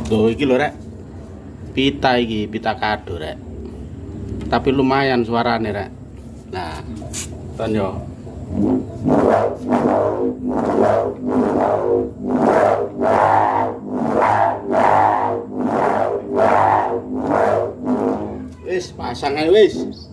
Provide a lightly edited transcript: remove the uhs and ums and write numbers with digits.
Tuh iki lho rek. Pita iki, pita kado rek. Tapi lumayan suarane rek. Nah, ton yo. Wis pasang ae wis.